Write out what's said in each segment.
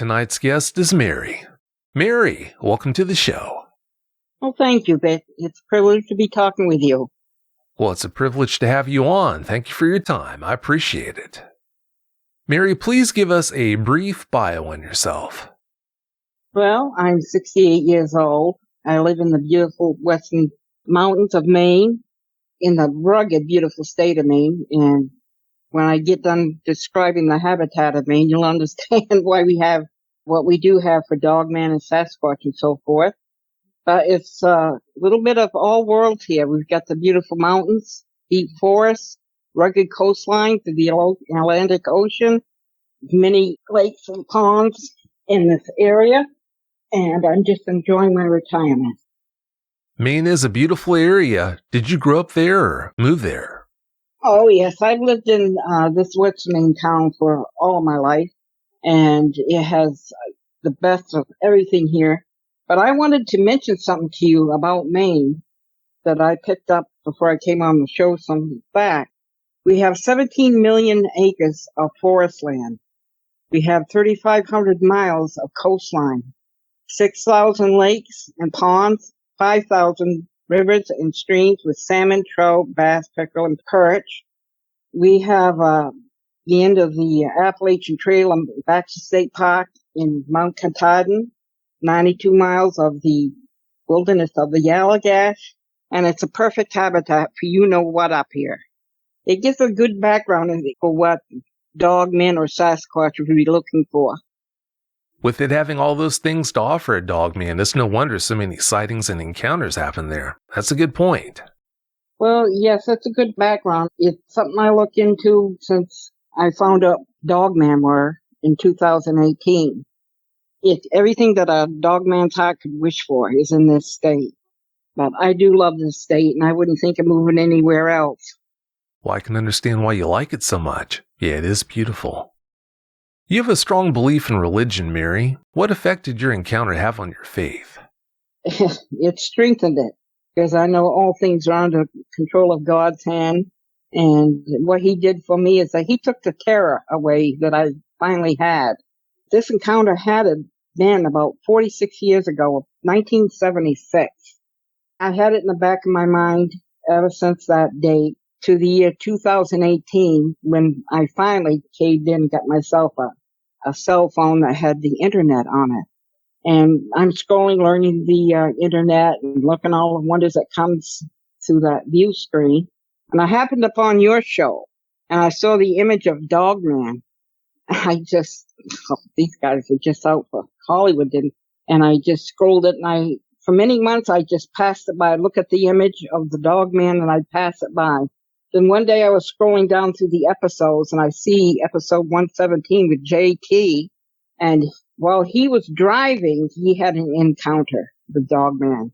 Tonight's guest is Mary. Mary, welcome to the show. Well, thank you, Vic. It's a privilege to be talking with you. Well, it's a privilege to have you on. Thank you for your time. I appreciate it. Mary, please give us a brief bio on yourself. Well, I'm 68 years old. I live in the beautiful Western Mountains of Maine, in the rugged, beautiful state of Maine. And when I get done describing the habitat of Maine, you'll understand why we have what we do have for Dogman and Sasquatch and so forth. But it's a little bit of all worlds here. We've got the beautiful mountains, deep forests, rugged coastlines to the Atlantic Ocean, many lakes and ponds in this area, and I'm just enjoying my retirement. Maine is a beautiful area. Did you grow up there or move there? Oh, yes. I've lived in this Western Maine town for all of my life, and it has the best of everything here. But I wanted to mention something to you about Maine that I picked up before I came on the show some back. We have 17 million acres of forest land. We have 3,500 miles of coastline, 6,000 lakes and ponds, 5,000 rivers and streams with salmon, trout, bass, pickerel, and perch. We have the end of the Appalachian Trail and Baxter State Park in Mount Katahdin, 92 miles of the wilderness of the Allagash, and it's a perfect habitat for you-know-what up here. It gives a good background for what Dogmen or Sasquatch would be looking for. With it having all those things to offer a Dogman, it's no wonder so many sightings and encounters happen there. That's a good point. Well, yes, that's a good background. It's something I look into since I found out Dogman were in 2018. It's everything that a dogman's heart could wish for is in this state. But I do love this state, and I wouldn't think of moving anywhere else. Well, I can understand why you like it so much. Yeah, it is beautiful. You have a strong belief in religion, Mary. What effect did your encounter have on your faith? It strengthened it, because I know all things are under control of God's hand. And what he did for me is that he took the terror away that I finally had. This encounter had been about 46 years ago, 1976. I had it in the back of my mind ever since that date to the year 2018 when I finally caved in and got myself a cell phone that had the internet on it. And I'm scrolling, learning the internet and looking all the wonders that comes through that view screen. And I happened upon your show and I saw the image of Dogman. These guys are just out for Hollywood. And I just scrolled it, and for many months, I just passed it by. I'd look at the image of the Dogman and I'd pass it by. Then one day I was scrolling down through the episodes and I see episode 117 with JT. And while he was driving, he had an encounter with Dogman.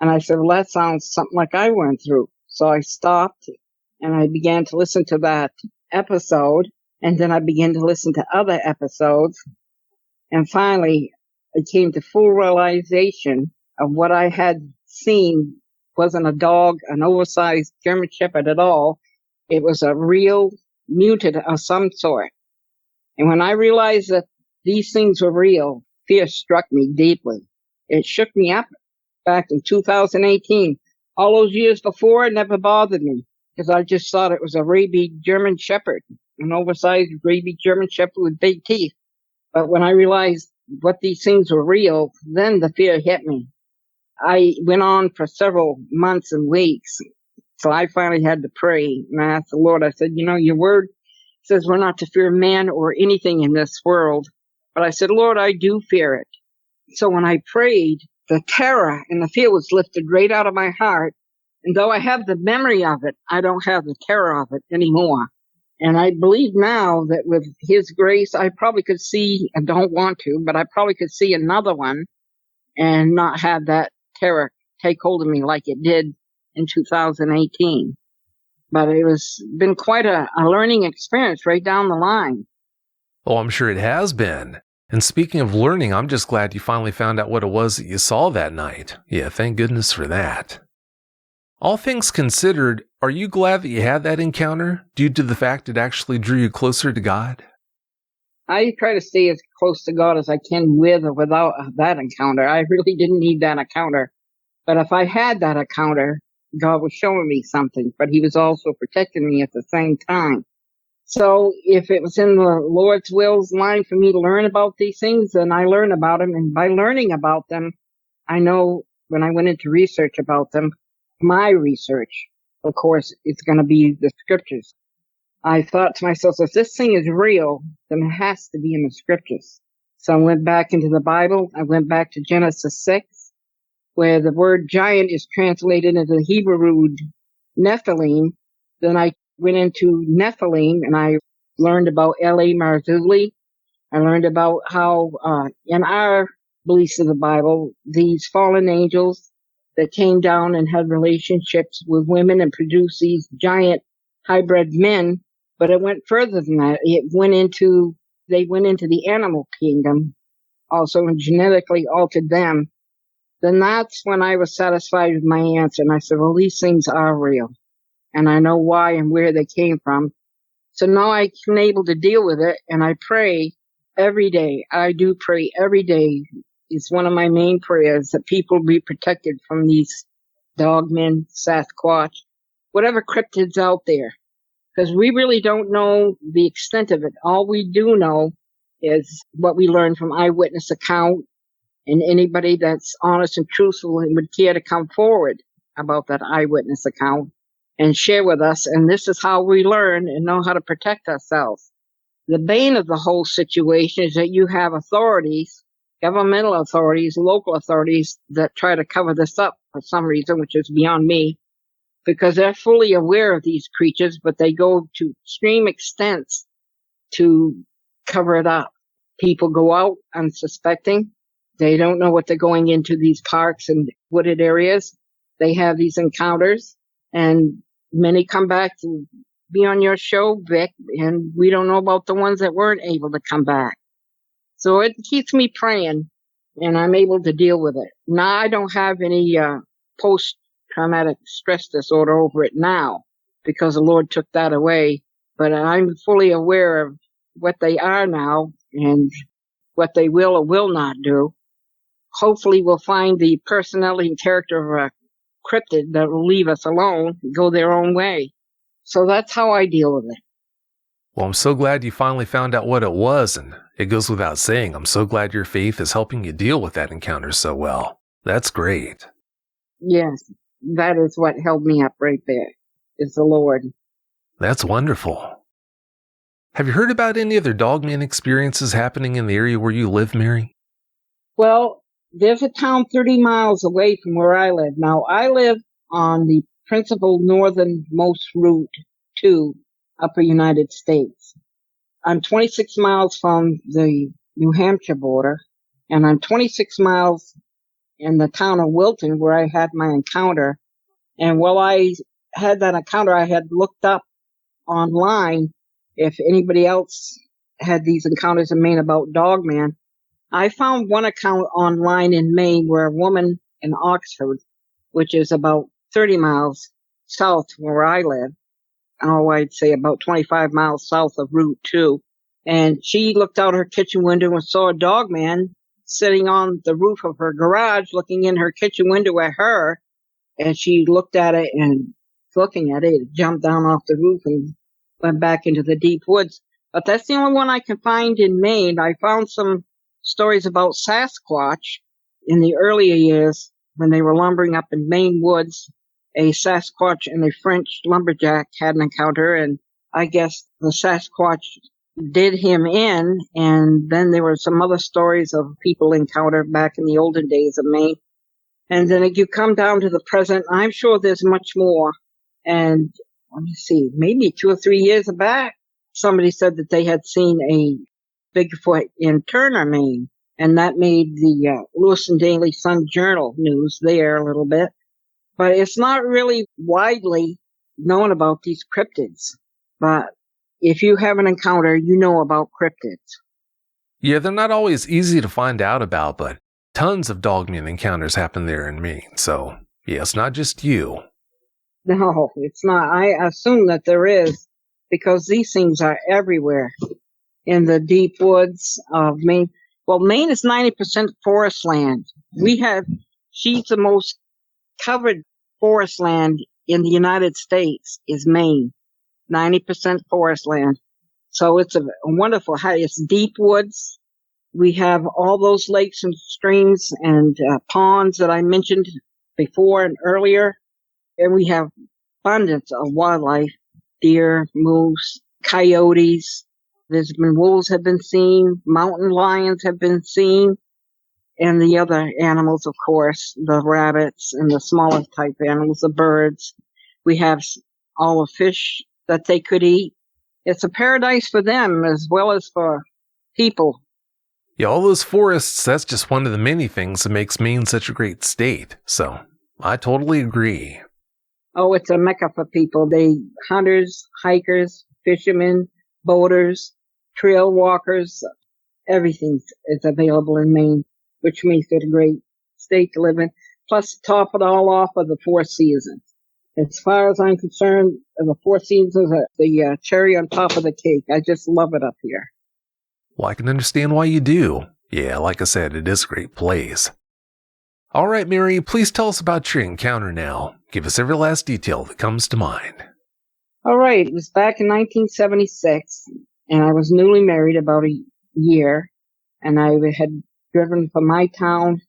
And I said, well, that sounds something like I went through. So I stopped and I began to listen to that episode. And then I began to listen to other episodes. And finally, I came to full realization of what I had seen wasn't a dog, an oversized German Shepherd at all. It was a real mutant of some sort. And when I realized that these things were real, fear struck me deeply. It shook me up back in 2018. All those years before, it never bothered me because I just thought it was a rabid German Shepherd, an oversized rabid German Shepherd with big teeth. But when I realized what these things were real, then the fear hit me. I went on for several months and weeks. So I finally had to pray. And I asked the Lord, I said, your word says we're not to fear man or anything in this world. But I said, Lord, I do fear it. So when I prayed, the terror and the fear was lifted right out of my heart. And though I have the memory of it, I don't have the terror of it anymore. And I believe now that with his grace, I probably could see, I don't want to, but I probably could see another one and not have that terror take hold of me like it did in 2018. But it was been quite a learning experience right down the line. Oh, I'm sure it has been. And speaking of learning, I'm just glad you finally found out what it was that you saw that night. Yeah, thank goodness for that. All things considered, are you glad that you had that encounter due to the fact it actually drew you closer to God? I try to stay as close to God as I can with or without that encounter. I really didn't need that encounter. But if I had that encounter, God was showing me something, but he was also protecting me at the same time. So if it was in the Lord's will's line for me to learn about these things, then I learn about them. And by learning about them, I know when I went into research about them, my research, of course, it's going to be the scriptures. I thought to myself, if this thing is real, then it has to be in the scriptures. So I went back into the Bible. I went back to Genesis 6, where the word giant is translated into the Hebrew root Nephilim. Then I went into Nephilim and I learned about L.A. Marzulli. I learned about how, in our beliefs of the Bible, these fallen angels that came down and had relationships with women and produced these giant hybrid men. But it went further than that. They went into the animal kingdom also and genetically altered them. Then that's when I was satisfied with my answer. And I said, well, these things are real. And I know why and where they came from. So now I'm able to deal with it. And I pray every day. I do pray every day. It's one of my main prayers that people be protected from these dogmen, Sasquatch, whatever cryptids out there. Because we really don't know the extent of it. All we do know is what we learned from eyewitness account, and anybody that's honest and truthful and would care to come forward about that eyewitness account and share with us. And this is how we learn and know how to protect ourselves. The bane of the whole situation is that you have authorities, governmental authorities, local authorities that try to cover this up for some reason, which is beyond me, because they're fully aware of these creatures, but they go to extreme extents to cover it up. People go out unsuspecting. They don't know what they're going into these parks and wooded areas. They have these encounters, and many come back to be on your show, Vic, and we don't know about the ones that weren't able to come back. So it keeps me praying, and I'm able to deal with it. Now, I don't have any post-traumatic stress disorder over it now because the Lord took that away, but I'm fully aware of what they are now and what they will or will not do. Hopefully we'll find the personality and character of a cryptid that will leave us alone, go their own way. So that's how I deal with it. Well, I'm so glad you finally found out what it was, and it goes without saying, I'm so glad your faith is helping you deal with that encounter so well. That's great. Yes, that is what held me up right there, is the Lord. That's wonderful. Have you heard about any other dogman experiences happening in the area where you live, Mary? Well, there's a town 30 miles away from where I live. Now, I live on the principal northernmost route to upper United States. I'm 26 miles from the New Hampshire border, and I'm 26 miles in the town of Wilton where I had my encounter. And while I had that encounter, I had looked up online if anybody else had these encounters in Maine about Dogman. I found one account online in Maine where a woman in Oxford, which is about 30 miles south where I live, I'd say about 25 miles south of Route 2, and she looked out her kitchen window and saw a dogman sitting on the roof of her garage looking in her kitchen window at her, and she looked at it, and looking at it, it jumped down off the roof and went back into the deep woods. But that's the only one I can find in Maine. I found some stories about Sasquatch in the earlier years when they were lumbering up in Maine woods. A Sasquatch and a French lumberjack had an encounter, and I guess the Sasquatch did him in, and then there were some other stories of people encountered back in the olden days of Maine. And then if you come down to the present, I'm sure there's much more. And let me see, maybe 2 or 3 years back, somebody said that they had seen a Bigfoot in Turner, Maine, and that made the Lewiston Daily Sun Journal news there a little bit. But it's not really widely known about these cryptids. But if you have an encounter, you know about cryptids. Yeah, they're not always easy to find out about, but tons of dogman encounters happen there in Maine. So, yeah, it's not just you. No, it's not. I assume that there is, because these things are everywhere. in the deep woods of Maine. Well, Maine is 90% forest land. She's the most covered forest land in the United States is Maine. 90% forest land. So it's a wonderful, it's deep woods. We have all those lakes and streams and ponds that I mentioned before and earlier. And we have abundance of wildlife, deer, moose, coyotes. There's been wolves have been seen, mountain lions have been seen, and the other animals, of course, the rabbits and the smaller type animals, the birds. We have all the fish that they could eat. It's a paradise for them as well as for people. Yeah, all those forests, that's just one of the many things that makes Maine such a great state. So I totally agree. Oh, it's a mecca for people. Hunters, hikers, fishermen, boaters, trail walkers, everything is available in Maine, which makes it a great state to live in. Plus, top it all off of the four seasons. As far as I'm concerned, the four seasons are the cherry on top of the cake. I just love it up here. Well, I can understand why you do. Yeah, like I said, it is a great place. All right, Mary, please tell us about your encounter now. Give us every last detail that comes to mind. All right. It was back in 1976, and I was newly married about a year, and I had driven from my town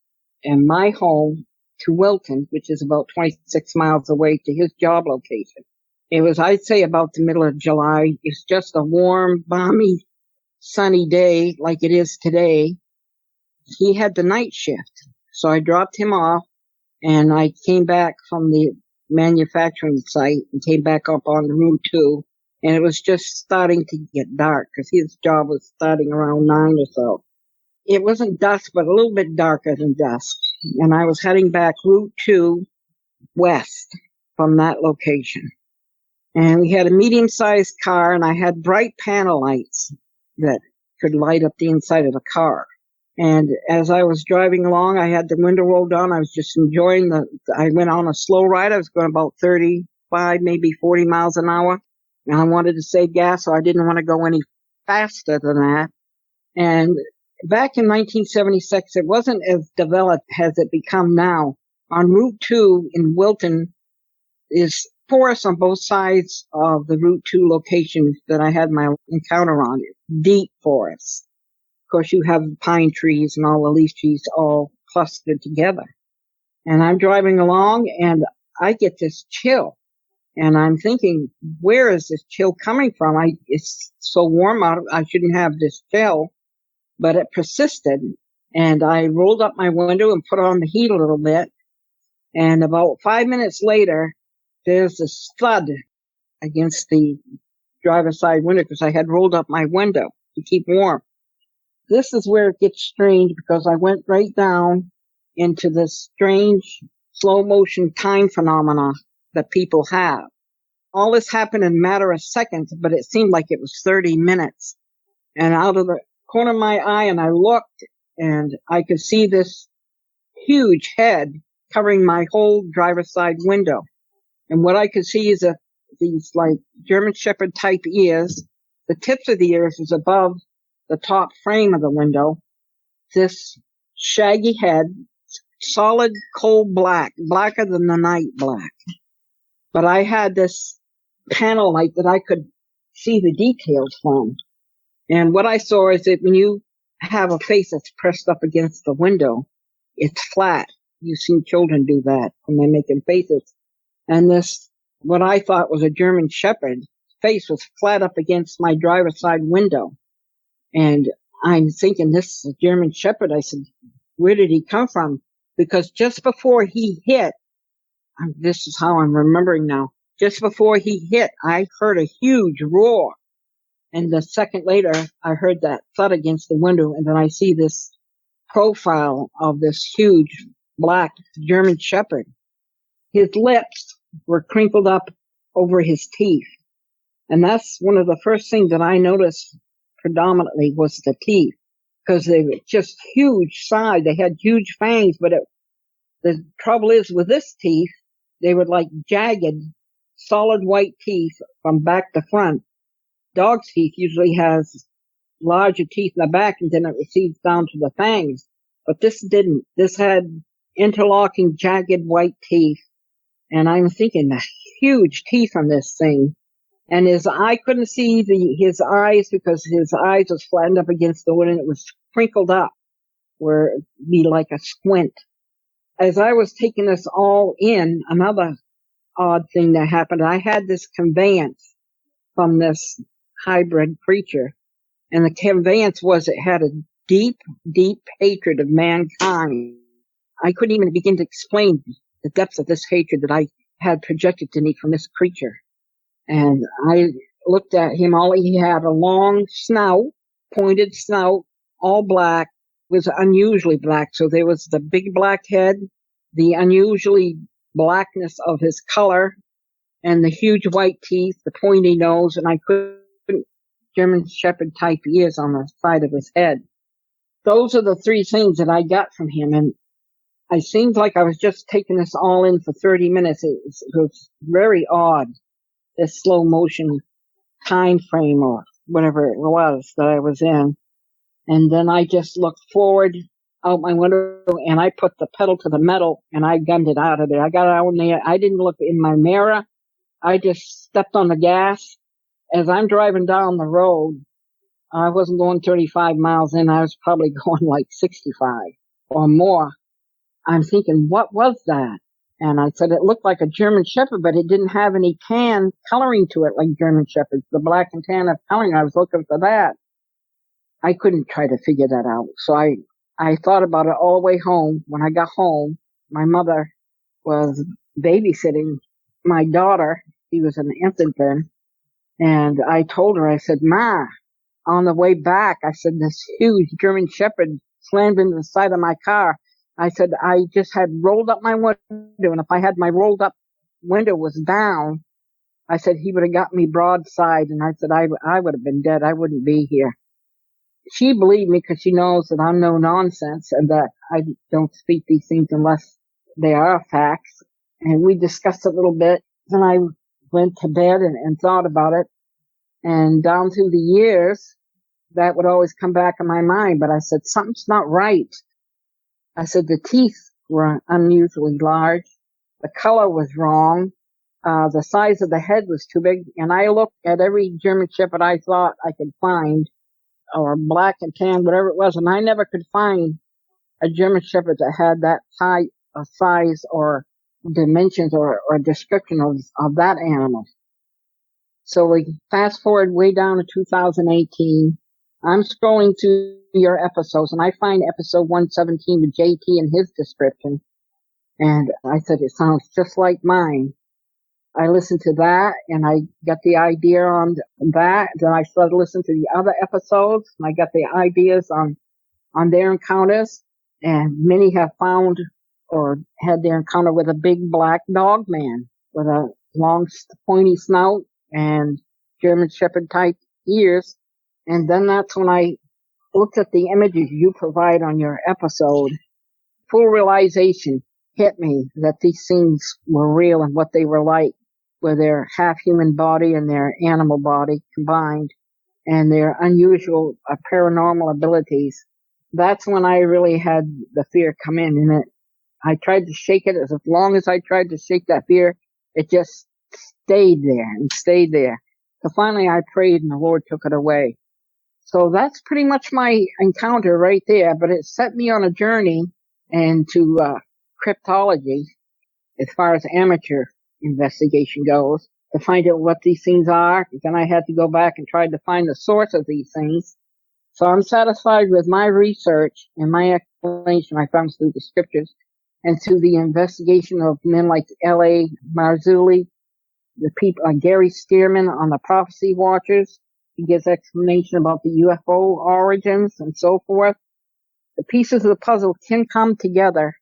and my home to Wilton, which is about 26 miles away, to his job location. It was, I'd say, about the middle of July. It's just a warm, balmy, sunny day like it is today. He had the night shift, so I dropped him off, and I came back from the manufacturing site and came back up on Route 2, and it was just starting to get dark because his job was starting around 9 or so. It wasn't dusk, but a little bit darker than dusk, and I was heading back Route 2 west from that location. And we had a medium-sized car, and I had bright panel lights that could light up the inside of the car. And as I was driving along, I had the window rolled down. I was just enjoying I went on a slow ride. I was going about 35, maybe 40 miles an hour. And I wanted to save gas, so I didn't want to go any faster than that. And back in 1976, it wasn't as developed as it become now. On Route 2 in Wilton is forests on both sides of the Route 2 location that I had my encounter on. Deep forests. Of course, you have pine trees and all the leaf trees all clustered together. And I'm driving along, and I get this chill. And I'm thinking, where is this chill coming from? It's so warm out, I shouldn't have this chill. But it persisted, and I rolled up my window and put on the heat a little bit. And about 5 minutes later, there's this thud against the driver's side window because I had rolled up my window to keep warm. This is where it gets strange because I went right down into this strange slow motion time phenomena that people have. All this happened in a matter of seconds, but it seemed like it was 30 minutes. And out of the corner of my eye, and I looked, and I could see this huge head covering my whole driver's side window. And what I could see is these like German Shepherd type ears. The tips of the ears is above the top frame of the window. This shaggy head, solid coal black, blacker than the night black. But I had this panel light that I could see the details from. And what I saw is that when you have a face that's pressed up against the window, it's flat. You've seen children do that when they're making faces. And this, what I thought was a German Shepherd, face was flat up against my driver's side window. And I'm thinking, this is a German Shepherd. I said, where did he come from? Because just before he hit, this is how I'm remembering now, just before he hit, I heard a huge roar. And a second later, I heard that thud against the window, and then I see this profile of this huge black German Shepherd. His lips were crinkled up over his teeth. And that's one of the first things that I noticed predominantly was the teeth, because they were just huge size. They had huge fangs, but the trouble is with this teeth, they were like jagged, solid white teeth from back to front. Dog's teeth usually has larger teeth in the back, and then it recedes down to the fangs. But this didn't. This had interlocking, jagged white teeth. And I'm thinking, the huge teeth on this thing. And I couldn't see his eyes because his eyes was flattened up against the wood and it was sprinkled up where it'd be like a squint. As I was taking this all in, another odd thing that happened, I had this conveyance from this hybrid creature. And the conveyance was it had a deep, deep hatred of mankind. I couldn't even begin to explain the depths of this hatred that I had projected to me from this creature. And I looked at him. He had a long snout, pointed snout, all black, was unusually black. So there was the big black head, the unusually blackness of his color, and the huge white teeth, the pointy nose, and I couldn't German Shepherd type ears on the side of his head. Those are the three things that I got from him. And I seemed like I was just taking this all in for 30 minutes. It was very odd, this slow motion time frame or whatever it was that I was in. And then I just looked forward out my window and I put the pedal to the metal and I gunned it out of there. I got out there. I didn't look in my mirror. I just stepped on the gas. As I'm driving down the road, I wasn't going 35 miles in. I was probably going like 65 or more. I'm thinking, what was that? And I said, it looked like a German Shepherd, but it didn't have any tan coloring to it like German Shepherds. The black and tan of coloring, I was looking for that. I couldn't try to figure that out. So I thought about it all the way home. When I got home, my mother was babysitting my daughter. She was an infant then. And I told her, I said, Ma, on the way back, I said, this huge German Shepherd slammed into the side of my car. I said, I just had rolled up my window, and if I had my rolled up window was down, I said, he would have got me broadside, and I said, I would have been dead. I wouldn't be here. She believed me because she knows that I'm no nonsense and that I don't speak these things unless they are facts. And we discussed it a little bit. Then I went to bed and thought about it. And down through the years, that would always come back in my mind. But I said, something's not right. I said, the teeth were unusually large. The color was wrong. The size of the head was too big. And I looked at every German Shepherd I thought I could find, or black and tan, whatever it was. And I never could find a German Shepherd that had that size or dimensions or description of that animal. So we fast forward way down to 2018. I'm scrolling to your episodes and I find episode 117 with JT and his description. And I said, it sounds just like mine. I listened to that and I got the idea on that. Then I started listening to the other episodes and I got the ideas on their encounters. And many have found or had their encounter with a big black dogman with a long pointy snout and German Shepherd type ears. And then that's when I looked at the images you provide on your episode. Full realization hit me that these things were real and what they were like, with their half human body and their animal body combined and their unusual paranormal abilities. That's when I really had the fear come in. And I tried to shake it. As long as I tried to shake that fear, it just stayed there and stayed there. So finally I prayed and the Lord took it away. So that's pretty much my encounter right there, but it set me on a journey into cryptology as far as amateur investigation goes to find out what these things are. Then I had to go back and try to find the source of these things. So I'm satisfied with my research and my explanation I found through the scriptures and through the investigation of men like L.A. Marzulli, the people, Gary Stearman on the Prophecy Watchers. He gives explanation about the UFO origins and so forth. The pieces of the puzzle can come together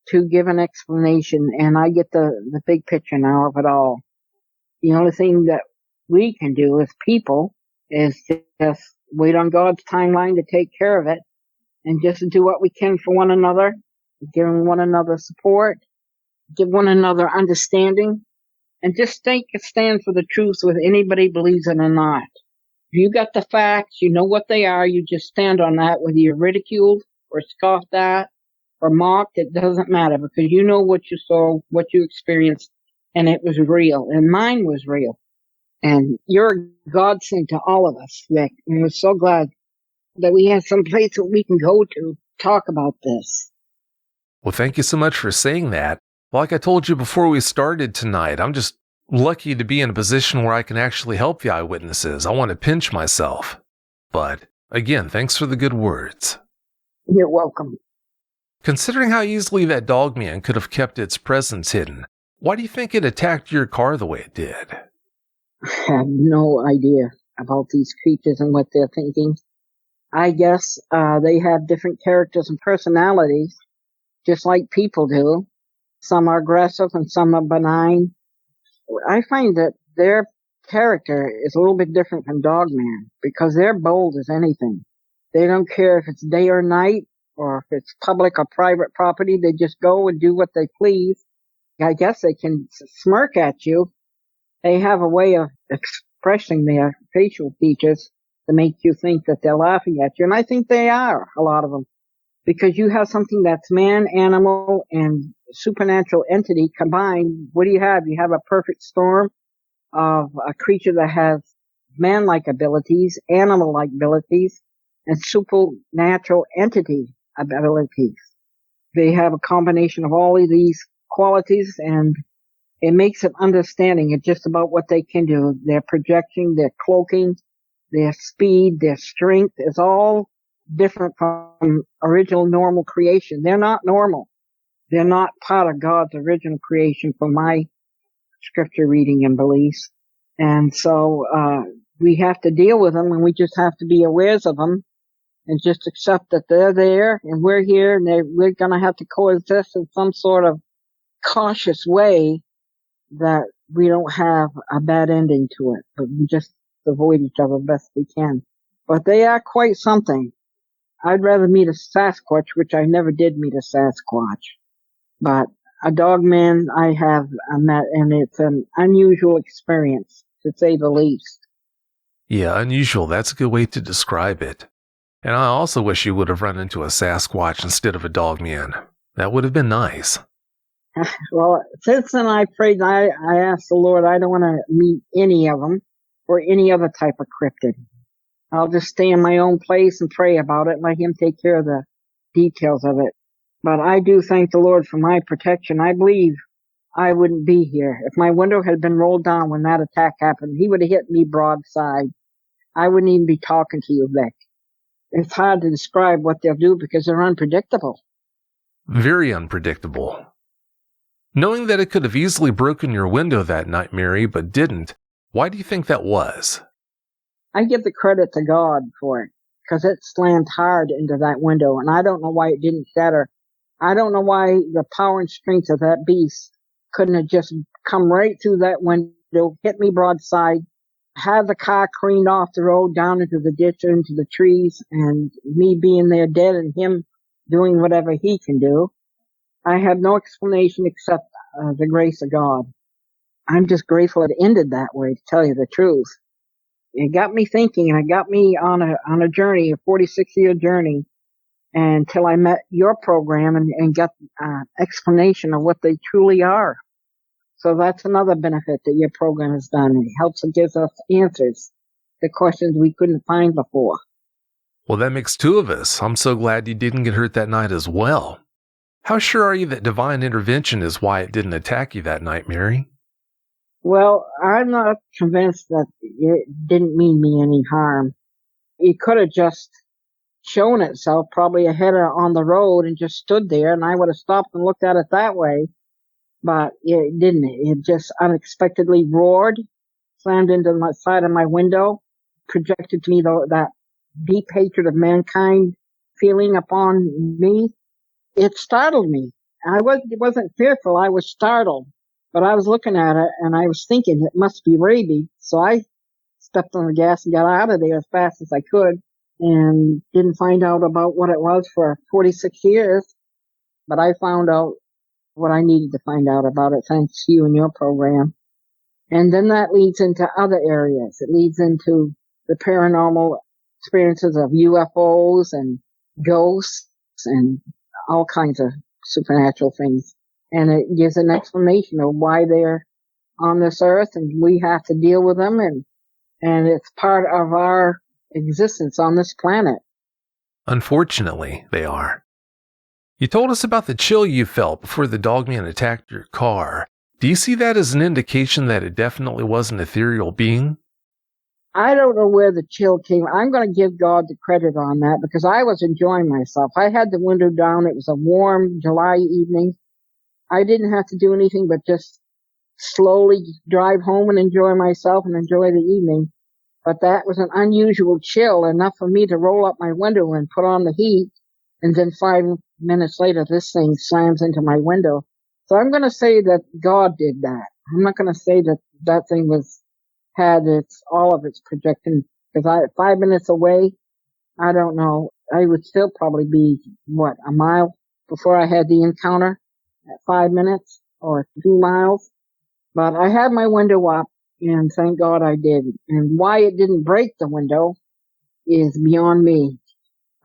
to give an explanation, and I get the big picture now of it all. The only thing that we can do as people is just wait on God's timeline to take care of it and just do what we can for one another, give one another support, give one another understanding, and just take a stand for the truth whether anybody believes it or not. If you got the facts, you know what they are, you just stand on that, whether you're ridiculed or scoffed at or mocked, it doesn't matter because you know what you saw, what you experienced, and it was real. And mine was real. And you're a godsend to all of us, Vic. And we're so glad that we have some place that we can go to talk about this. Well, thank you so much for saying that. Like I told you before we started tonight, I'm just lucky to be in a position where I can actually help the eyewitnesses. I want to pinch myself. But again, thanks for the good words. You're welcome. Considering how easily that Dogman could have kept its presence hidden, why do you think it attacked your car the way it did? I have no idea about these creatures and what they're thinking. I guess they have different characters and personalities, just like people do. Some are aggressive and some are benign. I find that their character is a little bit different from Dogman because they're bold as anything. They don't care if it's day or night or if it's public or private property. They just go and do what they please. I guess they can smirk at you. They have a way of expressing their facial features to make you think that they're laughing at you. And I think they are, a lot of them. Because you have something that's man, animal, and supernatural entity combined. What do you have? You have a perfect storm of a creature that has man-like abilities, animal-like abilities, and supernatural entity abilities. They have a combination of all of these qualities, and it makes an understanding of just about what they can do. Their projection, their cloaking, their speed, their strength is all different from original normal creation. They're not normal. They're not part of God's original creation from my scripture reading and beliefs. And so we have to deal with them, and we just have to be aware of them and just accept that they're there and we're here, and we're going to have to coexist in some sort of cautious way that we don't have a bad ending to it, but we just avoid each other best we can. But they are quite something. I'd rather meet a Sasquatch, which I never did meet a Sasquatch. But a Dogman I have met, and it's an unusual experience, to say the least. Yeah, unusual. That's a good way to describe it. And I also wish you would have run into a Sasquatch instead of a Dogman. That would have been nice. Well, since then I prayed, I asked the Lord, I don't want to meet any of them or any other type of cryptid. I'll just stay in my own place and pray about it and let him take care of the details of it. But I do thank the Lord for my protection. I believe I wouldn't be here. If my window had been rolled down when that attack happened, he would have hit me broadside. I wouldn't even be talking to you, Vic. It's hard to describe what they'll do because they're unpredictable. Very unpredictable. Knowing that it could have easily broken your window that night, Mary, but didn't, why do you think that was? I give the credit to God for it, because it slammed hard into that window, and I don't know why it didn't shatter. I don't know why the power and strength of that beast couldn't have just come right through that window, hit me broadside, have the car careened off the road down into the ditch, into the trees, and me being there dead and him doing whatever he can do. I have no explanation except the grace of God. I'm just grateful it ended that way, to tell you the truth. It got me thinking, and it got me on a journey, a 46-year journey, until I met your program and got explanation of what they truly are. So that's another benefit that your program has done. It helps and gives us answers to questions we couldn't find before. Well, that makes two of us. I'm so glad you didn't get hurt that night as well. How sure are you that divine intervention is why it didn't attack you that night, Mary? Well, I'm not convinced that it didn't mean me any harm. It could have just shown itself probably ahead on the road and just stood there, and I would have stopped and looked at it that way. But it didn't. It just unexpectedly roared, slammed into the side of my window, projected to me that deep hatred of mankind feeling upon me. It startled me. It wasn't fearful. I was startled. But I was looking at it, and I was thinking it must be rabid. So I stepped on the gas and got out of there as fast as I could, and didn't find out about what it was for 46 years. But I found out what I needed to find out about it, thanks to you and your program. And then that leads into other areas. It leads into the paranormal experiences of UFOs and ghosts and all kinds of supernatural things. And it gives an explanation of why they're on this earth and we have to deal with them, and it's part of our existence on this planet. Unfortunately, they are. You told us about the chill you felt before the dogman attacked your car. Do you see that as an indication that it definitely was an ethereal being? I don't know where the chill came. I'm going to give God the credit on that because I was enjoying myself. I had the window down. It was a warm July evening. I didn't have to do anything but just slowly drive home and enjoy myself and enjoy the evening. But that was an unusual chill, enough for me to roll up my window and put on the heat. And then 5 minutes later, this thing slams into my window. So I'm going to say that God did that. I'm not going to say that that thing had all of its projection, because 5 minutes away, I don't know. I would still probably be, a mile before I had the encounter at 5 minutes or 2 miles. But I had my window up, and thank God I did. And why it didn't break the window is beyond me.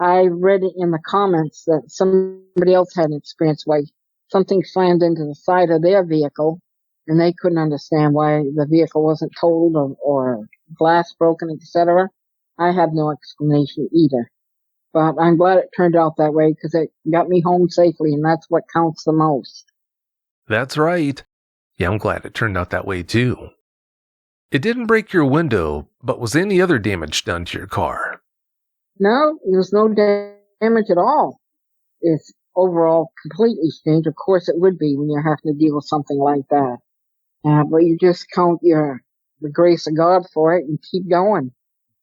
I read it in the comments that somebody else had an experience where something slammed into the side of their vehicle, and they couldn't understand why the vehicle wasn't totaled or glass broken, etc. I have no explanation either. But I'm glad it turned out that way because it got me home safely, and that's what counts the most. That's right. Yeah, I'm glad it turned out that way too. It didn't break your window, but was any other damage done to your car? No, there was no damage at all. It's overall completely strange. Of course it would be when you're having to deal with something like that. But you just count the grace of God for it and keep going.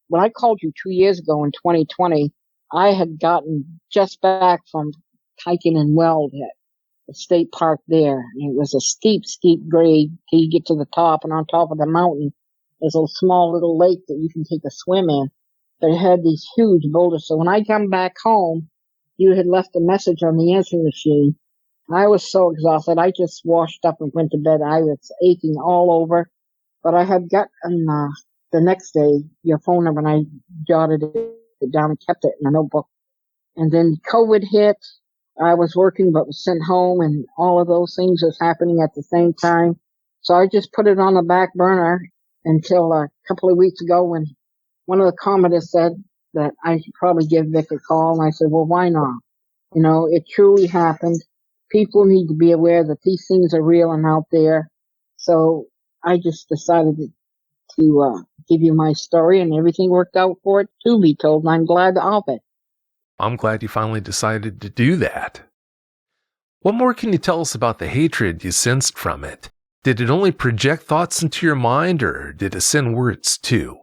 When I called you 2 years ago in 2020, I had gotten just back from hiking in Weld at the state park there. And it was a steep, steep grade till you get to the top, and on top of the mountain there's a small little lake that you can take a swim in. But it had these huge boulders. So when I come back home, you had left a message on the answering machine. I was so exhausted. I just washed up and went to bed. I was aching all over. But I had gotten the next day your phone number, and I jotted it down and kept it in a notebook. And then COVID hit. I was working but was sent home, and all of those things was happening at the same time. So I just put it on the back burner until a couple of weeks ago when one of the commenters said that I should probably give Vic a call. And I said, well, why not? You know, it truly happened. People need to be aware that these things are real and out there. So I just decided to give you my story, and everything worked out for it to be told, and I'm glad of it. I'm glad you finally decided to do that. What more can you tell us about the hatred you sensed from it? Did it only project thoughts into your mind, or did it send words too?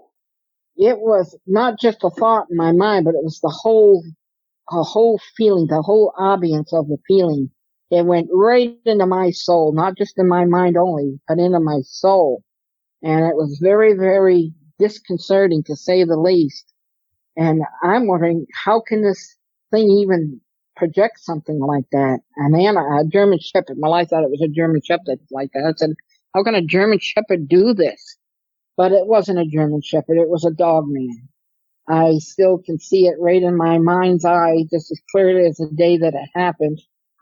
It was not just a thought in my mind, but it was the whole feeling, the whole ambience of the feeling. It went right into my soul, not just in my mind only, but into my soul. And it was very, very disconcerting, to say the least. And I'm wondering, how can this thing even project something like that? And then a German Shepherd, my wife thought it was a German Shepherd like that. I said, how can a German Shepherd do this? But it wasn't a German Shepherd, it was a Dogman. I still can see it right in my mind's eye, just as clearly as the day that it happened.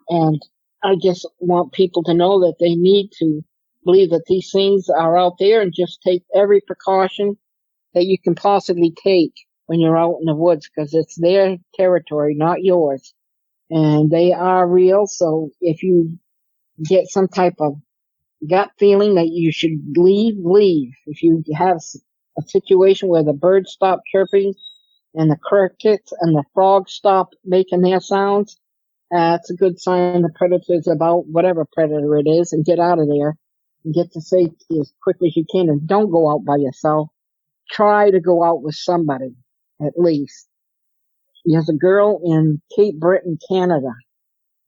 And I just want people to know that they need to believe that these things are out there, and just take every precaution that you can possibly take when you're out in the woods, because it's their territory, not yours. And they are real, so if you get some type of gut feeling that you should leave. If you have a situation where the birds stop chirping and the crickets and the frogs stop making their sounds, it's a good sign the predator's about, whatever predator it is, and get out of there and get to safety as quickly as you can. And don't go out by yourself. Try to go out with somebody, at least. There's a girl in Cape Breton, Canada,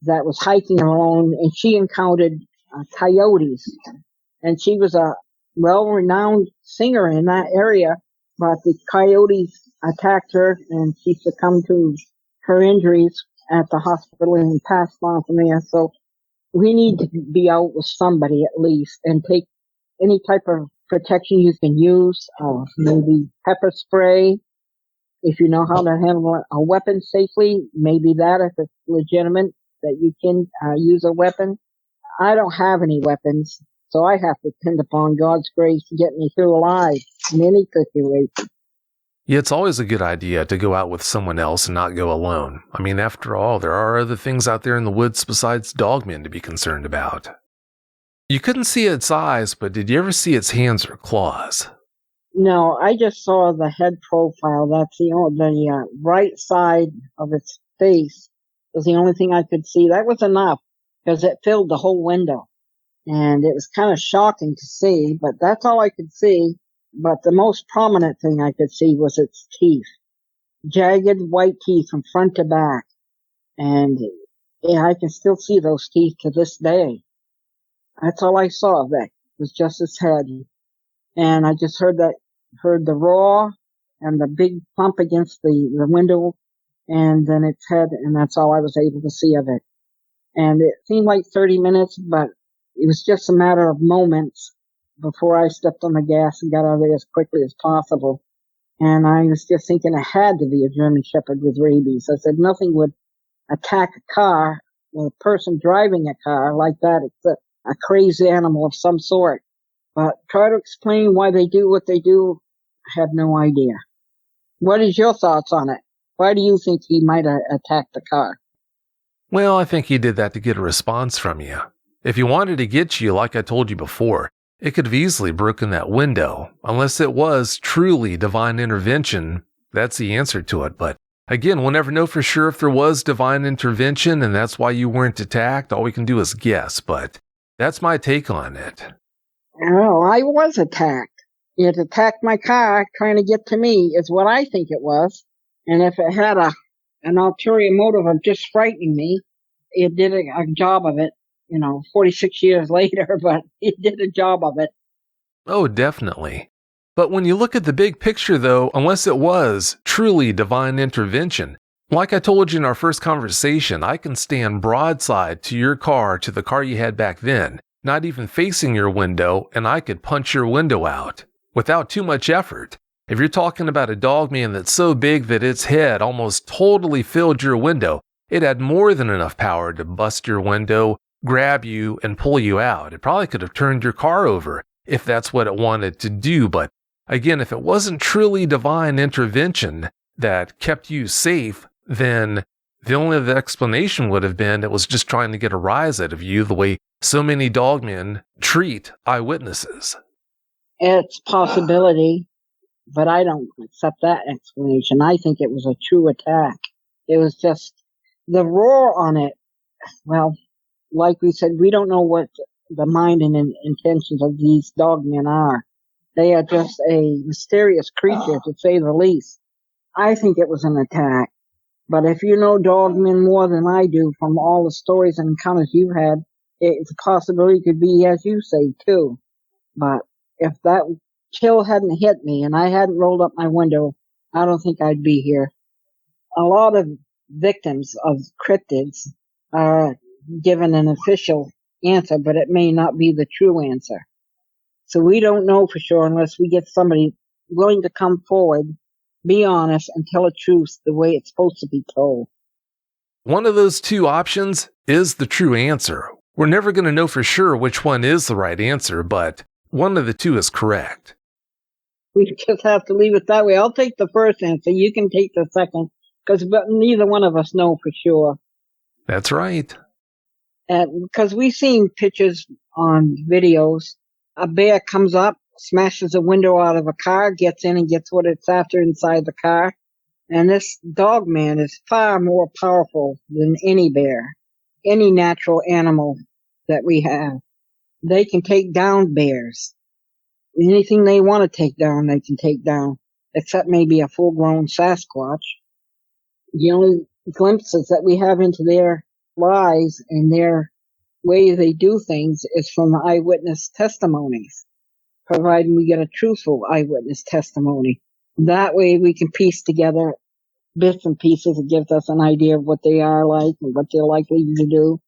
that was hiking alone, and she encountered coyotes. And she was a well-renowned singer in that area, but the coyotes attacked her, and she succumbed to her injuries at the hospital and passed on from there. So we need to be out with somebody at least, and take any type of protection you can use, maybe pepper spray. If you know how to handle a weapon safely, maybe that if it's legitimate, that you can use a weapon. I don't have any weapons, so I have to depend upon God's grace to get me through alive in any situation. Yeah, it's always a good idea to go out with someone else and not go alone. I mean, after all, there are other things out there in the woods besides dogmen to be concerned about. You couldn't see its eyes, but did you ever see its hands or claws? No, I just saw the head profile. That's the right side of its face was the only thing I could see. That was enough because it filled the whole window. And it was kind of shocking to see, but that's all I could see. But the most prominent thing I could see was its teeth. Jagged white teeth from front to back. And yeah, I can still see those teeth to this day. That's all I saw of that. It was just its head. And I just heard the roar and the big thump against the window and then its head, and that's all I was able to see of it. And it seemed like 30 minutes, but it was just a matter of moments before I stepped on the gas and got out of there as quickly as possible. And I was just thinking it had to be a German Shepherd with rabies. I said nothing would attack a car or a person driving a car like that. It's a crazy animal of some sort. But try to explain why they do what they do, I have no idea. What is your thoughts on it? Why do you think he might have attacked the car? Well, I think he did that to get a response from you. If he wanted to get you, like I told you before, it could have easily broken that window. Unless it was truly divine intervention, that's the answer to it. But again, we'll never know for sure if there was divine intervention and that's why you weren't attacked. All we can do is guess, but that's my take on it. Oh, I was attacked. It attacked my car trying to get to me is what I think it was. And if it had an ulterior motive of just frightening me, it did a job of it, 46 years later, but it did a job of it. Oh, definitely. But when you look at the big picture, though, unless it was truly divine intervention, like I told you in our first conversation, I can stand broadside to your car, to the car you had back then, not even facing your window, and I could punch your window out without too much effort. If you're talking about a dogman that's so big that its head almost totally filled your window, it had more than enough power to bust your window, grab you, and pull you out. It probably could have turned your car over if that's what it wanted to do. But again, if it wasn't truly divine intervention that kept you safe, then the only other explanation would have been it was just trying to get a rise out of you the way so many dogmen treat eyewitnesses. It's a possibility, but I don't accept that explanation. I think it was a true attack. It was just the roar on it. Well, like we said, we don't know what the mind and intentions of these dogmen are. They are just a mysterious creature, to say the least. I think it was an attack. But if you know dogmen more than I do from all the stories and encounters you've had, it's a possibility it could be as you say, too. But if that chill hadn't hit me and I hadn't rolled up my window, I don't think I'd be here. A lot of victims of cryptids are given an official answer, but it may not be the true answer. So we don't know for sure unless we get somebody willing to come forward, be honest, and tell the truth the way it's supposed to be told. One of those two options is the true answer. We're never going to know for sure which one is the right answer, but one of the two is correct. We just have to leave it that way. I'll take the first answer. You can take the second, because neither one of us know for sure. That's right. Because we've seen pictures on videos. A bear comes up, smashes a window out of a car, gets in and gets what it's after inside the car. And this dogman is far more powerful than any bear, any natural animal that we have. They can take down bears. Anything they want to take down, they can take down, except maybe a full-grown Sasquatch. The only glimpses that we have into their lives and their way they do things is from the eyewitness testimonies, providing we get a truthful eyewitness testimony. That way we can piece together bits and pieces. It gives us an idea of what they are like and what they're likely to do.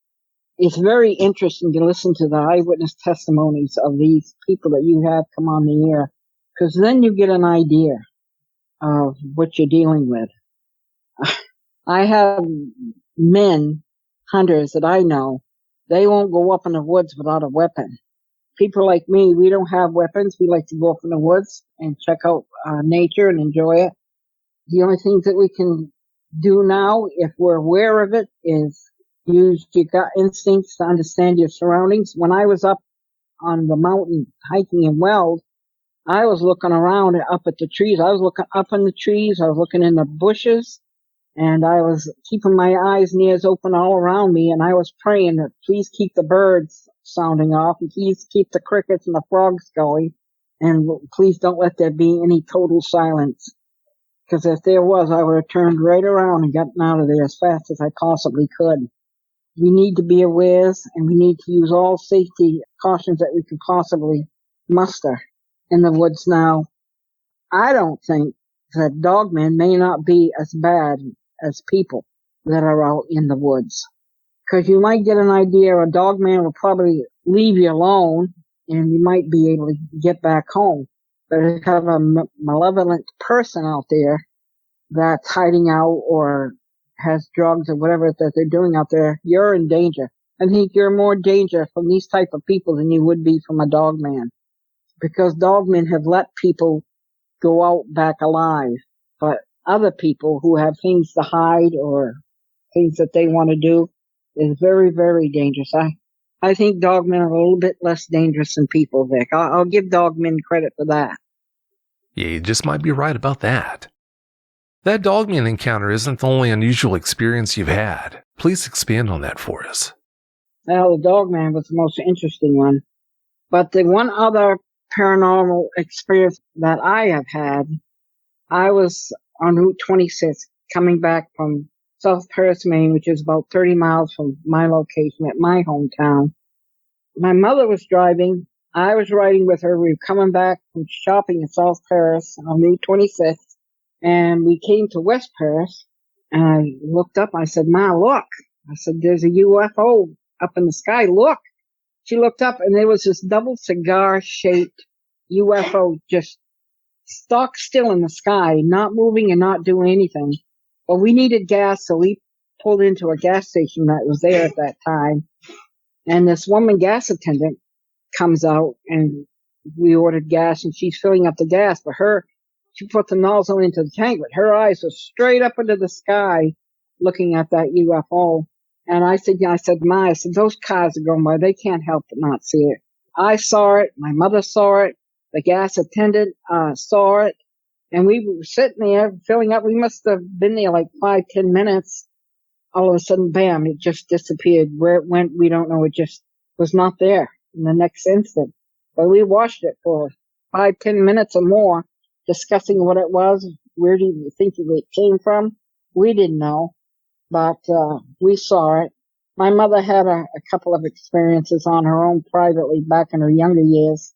it's very interesting to listen to the eyewitness testimonies of these people that you have come on the air, because then you get an idea of what you're dealing with. I have men, hunters that I know, they won't go up in the woods without a weapon. People like me, we don't have weapons. We like to go up in the woods and check out nature and enjoy it. The only things that we can do now, if we're aware of it, is use your gut instincts to understand your surroundings. When I was up on the mountain hiking in Weld, I was looking around up at the trees. I was looking up in the trees. I was looking in the bushes. And I was keeping my eyes and ears open all around me, and I was praying that please keep the birds sounding off, and please keep the crickets and the frogs going, and please don't let there be any total silence. Because if there was, I would have turned right around and gotten out of there as fast as I possibly could. We need to be aware, and we need to use all safety cautions that we can possibly muster in the woods now. I don't think that dogmen may not be as bad as people that are out in the woods. Because you might get an idea a dogman will probably leave you alone and you might be able to get back home. But if you have a malevolent person out there that's hiding out or has drugs or whatever that they're doing out there, you're in danger. I think you're more danger from these type of people than you would be from a dogman. Because dogmen have let people go out back alive. But other people who have things to hide or things that they want to do is very, very dangerous. I think dogmen are a little bit less dangerous than people, Vic. I'll give dogmen credit for that. Yeah, you just might be right about that. That dogman encounter isn't the only unusual experience you've had. Please expand on that for us. Well, the dogman was the most interesting one. But the one other paranormal experience that I have had, I was on Route 26 coming back from South Paris, Maine, which is about 30 miles from my location at my hometown. My mother was driving. I was riding with her. We were coming back from shopping in South Paris on Route 26, and we came to West Paris, and I looked up. I said, Ma, look. I said, there's a UFO up in the sky. Look. She looked up, and there was this double cigar-shaped UFO just stock still in the sky, not moving and not doing anything. But we needed gas, so we pulled into a gas station that was there at that time. And this woman gas attendant comes out, and we ordered gas, and she's filling up the gas. But she put the nozzle into the tank, but her eyes were straight up into the sky looking at that UFO. And I said, Ma, those cars are going by. They can't help but not see it. I saw it. My mother saw it. The gas attendant saw it. And we were sitting there filling up. We must have been there like 5-10 minutes. All of a sudden, bam, it just disappeared. Where it went, we don't know. It just was not there in the next instant. But we watched it for 5-10 minutes or more, discussing what it was. Where do you think it came from? We didn't know. But we saw it. My mother had a couple of experiences on her own privately back in her younger years.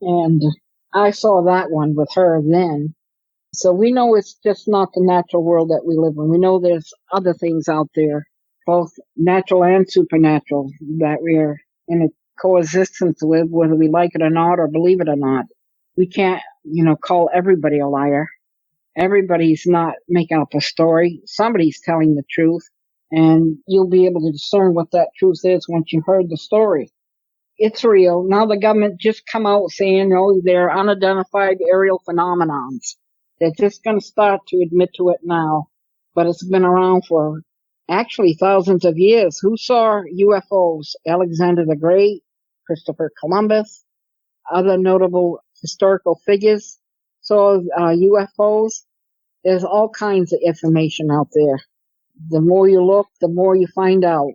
And I saw that one with her then. So we know it's just not the natural world that we live in. We know there's other things out there, both natural and supernatural, that we're in a coexistence with, whether we like it or not or believe it or not. We can't, call everybody a liar. Everybody's not making up a story. Somebody's telling the truth, and you'll be able to discern what that truth is once you've heard the story. It's real. Now the government just come out saying, they're unidentified aerial phenomenons. They're just going to start to admit to it now, but it's been around for actually thousands of years. Who saw UFOs? Alexander the Great, Christopher Columbus, other notable historical figures saw UFOs. There's all kinds of information out there. The more you look, the more you find out.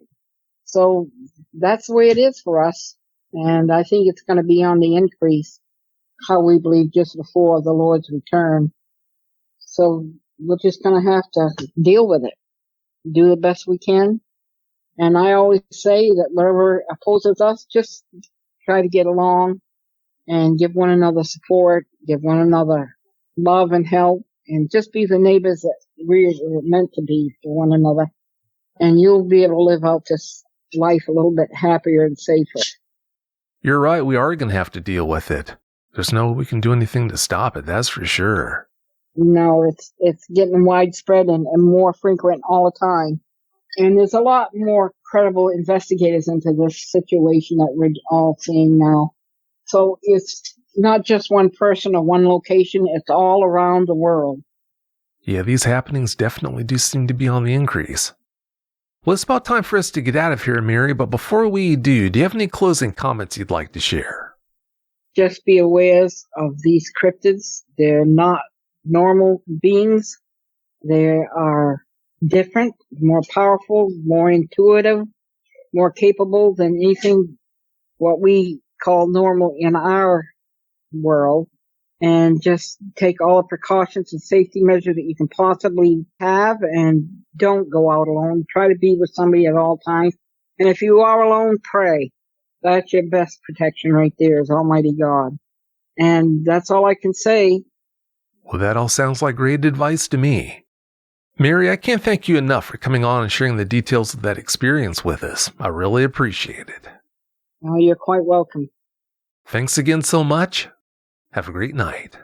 So that's the way it is for us. And I think it's going to be on the increase, how we believe just before the Lord's return. So we're just going to have to deal with it, do the best we can. And I always say that whatever opposes us, just try to get along and give one another support, give one another love and help, and just be the neighbors that we're meant to be for one another. And you'll be able to live out this life a little bit happier and safer. You're right, we are going to have to deal with it. There's no way we can do anything to stop it, that's for sure. No, it's getting widespread and more frequent all the time. And there's a lot more credible investigators into this situation that we're all seeing now. So it's not just one person or one location, it's all around the world. Yeah, these happenings definitely do seem to be on the increase. Well, it's about time for us to get out of here, Mary, but before we do you have any closing comments you'd like to share? Just be aware of these cryptids. They're not normal beings. They are different, more powerful, more intuitive, more capable than anything what we call normal in our world. And just take all the precautions and safety measures that you can possibly have, and don't go out alone. Try to be with somebody at all times. And if you are alone, pray. That's your best protection right there, is Almighty God. And that's all I can say. Well, that all sounds like great advice to me. Mary, I can't thank you enough for coming on and sharing the details of that experience with us. I really appreciate it. Oh, you're quite welcome. Thanks again so much. Have a great night.